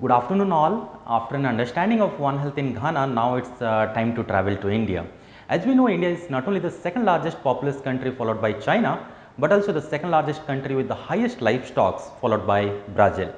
Good afternoon all. After an understanding of One Health in Ghana, now it's time to travel to India. As we know, India is not only the second largest populous country followed by China, but also the second largest country with the highest livestock followed by Brazil.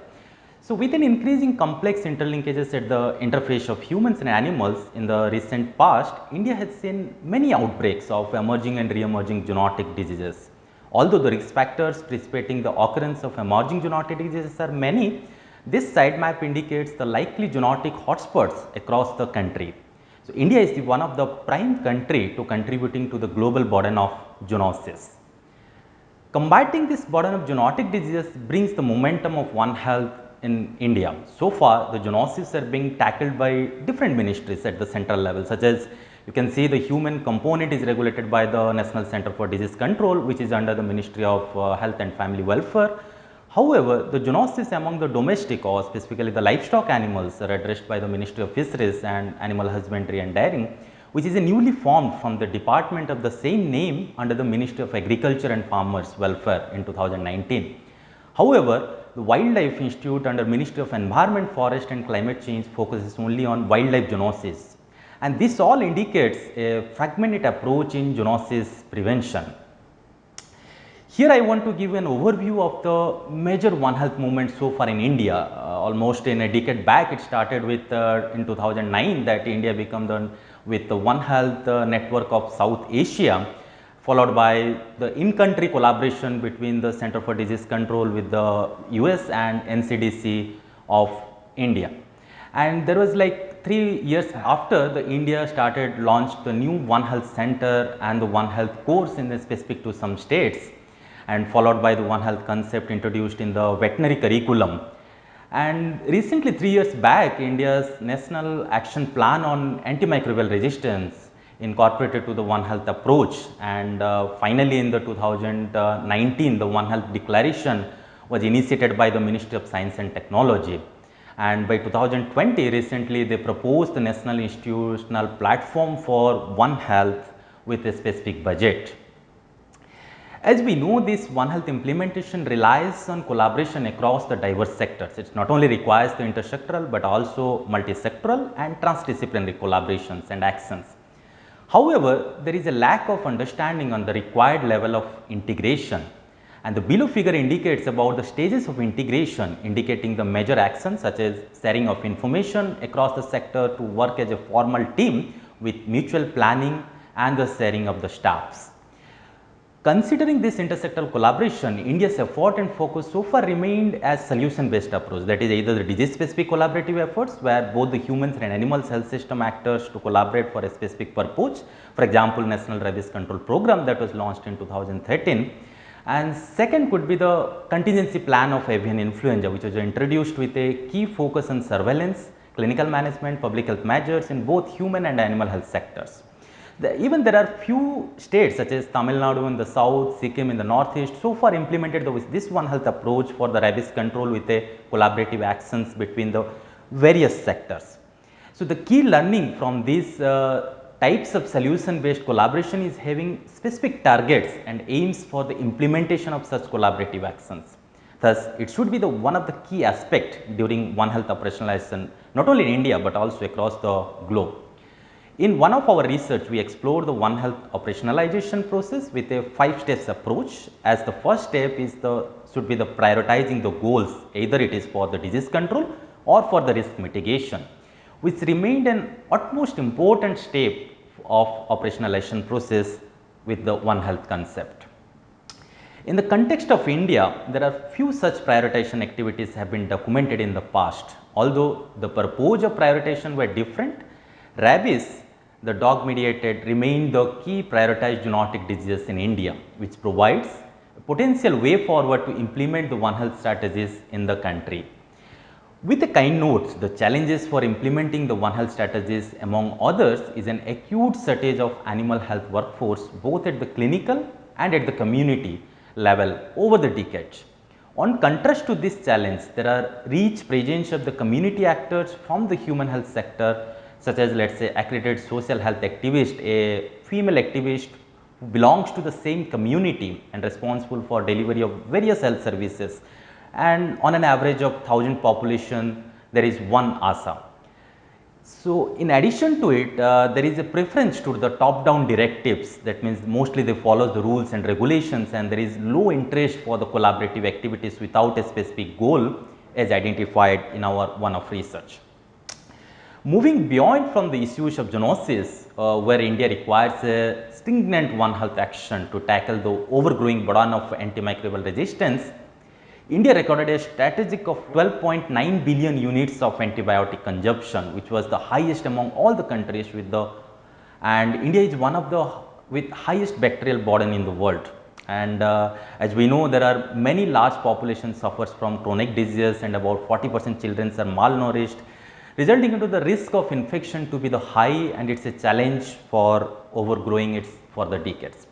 So with an increasing complex interlinkages at the interface of humans and animals in the recent past, India has seen many outbreaks of emerging and re-emerging zoonotic diseases. Although the risk factors precipitating the occurrence of emerging zoonotic diseases are many, this side map indicates the likely zoonotic hotspots across the country. So India is one of the prime country to contributing to the global burden of zoonosis. Combating this burden of zoonotic diseases brings the momentum of One Health in India. So far, the zoonosis are being tackled by different ministries at the central level, such as you can see the human component is regulated by the National Center for Disease Control, which is under the Ministry of Health and Family Welfare. However, the zoonosis among the domestic or specifically the livestock animals are addressed by the Ministry of Fisheries and Animal Husbandry and Dairying, which is a newly formed from the department of the same name under the Ministry of Agriculture and Farmers Welfare in 2019. However, the Wildlife Institute under Ministry of Environment, Forest and Climate Change focuses only on wildlife zoonosis, and this all indicates a fragmented approach in zoonosis prevention. Here I want to give an overview of the major One Health movement so far in India. Almost in a decade back, it started with in 2009 that India became with the One Health network of South Asia, followed by the in-country collaboration between the Center for Disease Control with the US and NCDC of India. And there was like 3 years after the India started launched the new One Health Center and the One Health course in the specific to some states, and followed by the One Health concept introduced in the veterinary curriculum. And recently 3 years back, India's National Action Plan on Antimicrobial Resistance incorporated to the One Health approach, and finally in the 2019 the One Health Declaration was initiated by the Ministry of Science and Technology. And by 2020 recently they proposed the National Institutional Platform for One Health with a specific budget. As we know, this One Health implementation relies on collaboration across the diverse sectors. It not only requires the intersectoral but also multisectoral and transdisciplinary collaborations and actions. However, there is a lack of understanding on the required level of integration, and the below figure indicates about the stages of integration, indicating the major actions such as sharing of information across the sector to work as a formal team with mutual planning and the sharing of the staffs. Considering this intersectoral collaboration, India's effort and focus so far remained as solution-based approach, that is either the disease-specific collaborative efforts where both the humans and animals health system actors to collaborate for a specific purpose, for example, National Rabies Control Program that was launched in 2013. And second could be the contingency plan of avian influenza, which was introduced with a key focus on surveillance, clinical management, public health measures in both human and animal health sectors. Even there are few states such as Tamil Nadu in the south, Sikkim in the northeast so far implemented this One Health approach for the rabies control with a collaborative actions between the various sectors. So the key learning from these types of solution based collaboration is having specific targets and aims for the implementation of such collaborative actions. Thus, it should be the one of the key aspect during One Health operationalization not only in India but also across the globe. In one of our research, we explored the One Health operationalization process with a 5 steps approach, as the first step is should be the prioritizing the goals, either it is for the disease control or for the risk mitigation, which remained an utmost important step of operationalization process with the One Health concept. In the context of India, there are few such prioritization activities have been documented in the past. Although the purpose of prioritization were different, rabies, the dog mediated, remained the key prioritized zoonotic diseases in India, which provides a potential way forward to implement the One Health strategies in the country. With the kind notes, the challenges for implementing the One Health strategies among others is an acute shortage of animal health workforce both at the clinical and at the community level over the decades. On contrast to this challenge, there are rich presence of the community actors from the human health sector, such as let us say accredited social health activist, a female activist who belongs to the same community and responsible for delivery of various health services, and on an average of 1000 population there is one ASA. So, in addition to it, there is a preference to the top-down directives. That means mostly they follow the rules and regulations, and there is low interest for the collaborative activities without a specific goal as identified in our one of research. Moving beyond from the issues of zoonosis, where India requires a stringent One Health action to tackle the overgrowing burden of antimicrobial resistance, India recorded a strategic of 12.9 billion units of antibiotic consumption, which was the highest among all the countries and India is one of the with highest bacterial burden in the world. And as we know, there are many large populations suffers from chronic diseases, and about 40% children are malnourished, resulting into the risk of infection to be the high, and it's a challenge for overgrowing it for the decades.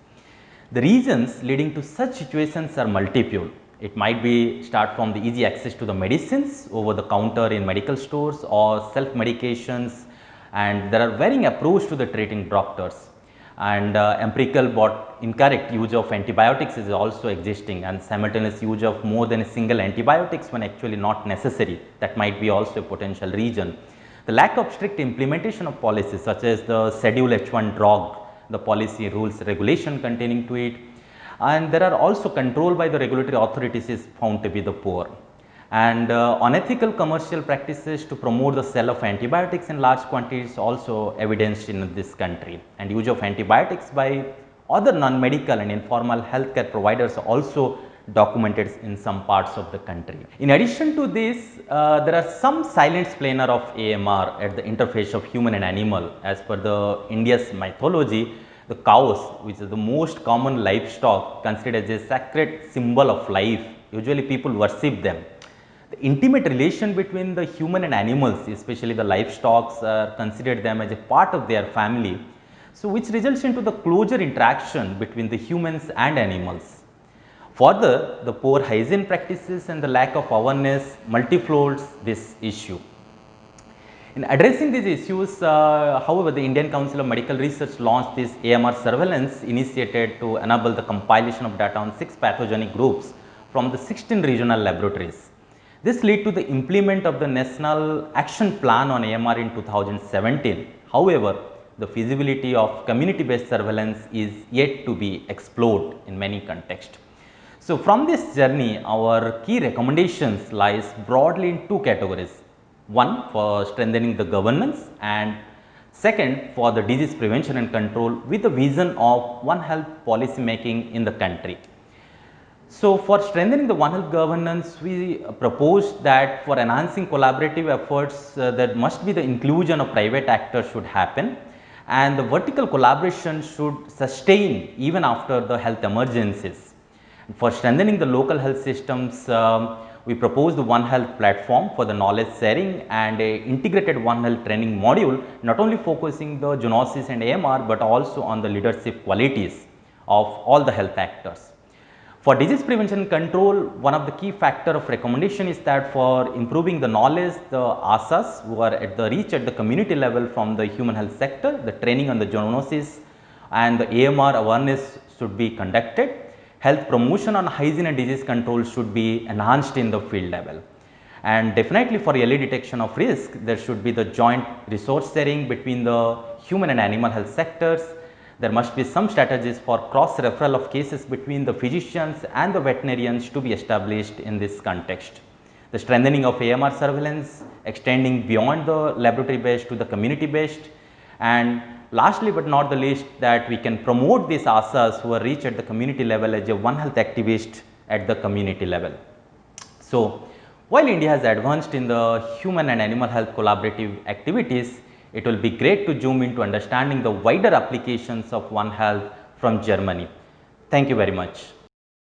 The reasons leading to such situations are multiple. It might be start from the easy access to the medicines over the counter in medical stores or self medications, and there are varying approach to the treating doctors, and empirical but incorrect use of antibiotics is also existing, and simultaneous use of more than a single antibiotics when actually not necessary, that might be also a potential reason. The lack of strict implementation of policies such as the Schedule H1 drug, the policy rules regulation containing to it, and there are also control by the regulatory authorities is found to be the poor, and unethical commercial practices to promote the sale of antibiotics in large quantities also evidenced in this country, and use of antibiotics by other non-medical and informal healthcare providers also documented in some parts of the country. In addition to this, there are some silent explainer of AMR at the interface of human and animal. As per the India's mythology, the cows, which is the most common livestock, considered as a sacred symbol of life. Usually people worship them. The intimate relation between the human and animals, especially the livestock, considered them as a part of their family. So, which results into the closer interaction between the humans and animals. Further, the poor hygiene practices and the lack of awareness multiplies this issue. In addressing these issues, however, the Indian Council of Medical Research launched this AMR surveillance initiated to enable the compilation of data on 6 pathogenic groups from the 16 regional laboratories. This led to the implement of the National Action Plan on AMR in 2017. However, the feasibility of community-based surveillance is yet to be explored in many contexts. So, from this journey, our key recommendations lies broadly in two categories. One, for strengthening the governance, and second, for the disease prevention and control with the vision of One Health policy making in the country. So, for strengthening the One Health governance, we propose that for enhancing collaborative efforts, there must be the inclusion of private actors should happen, and the vertical collaboration should sustain even after the health emergencies. For strengthening the local health systems, we propose the One Health platform for the knowledge sharing and a integrated One Health training module, not only focusing the zoonosis and AMR, but also on the leadership qualities of all the health actors. For disease prevention and control, one of the key factor of recommendation is that for improving the knowledge, the ASAs who are at the reach at the community level from the human health sector, the training on the zoonosis and the AMR awareness should be conducted. Health promotion on hygiene and disease control should be enhanced in the field level. And definitely for early detection of risk, there should be the joint resource sharing between the human and animal health sectors. There must be some strategies for cross referral of cases between the physicians and the veterinarians to be established in this context. The strengthening of AMR surveillance, extending beyond the laboratory based to the community based, and lastly but not the least, that we can promote these ASAs who are reached at the community level as a One Health activist at the community level. So, while India has advanced in the human and animal health collaborative activities, it will be great to zoom into understanding the wider applications of One Health from Germany. Thank you very much.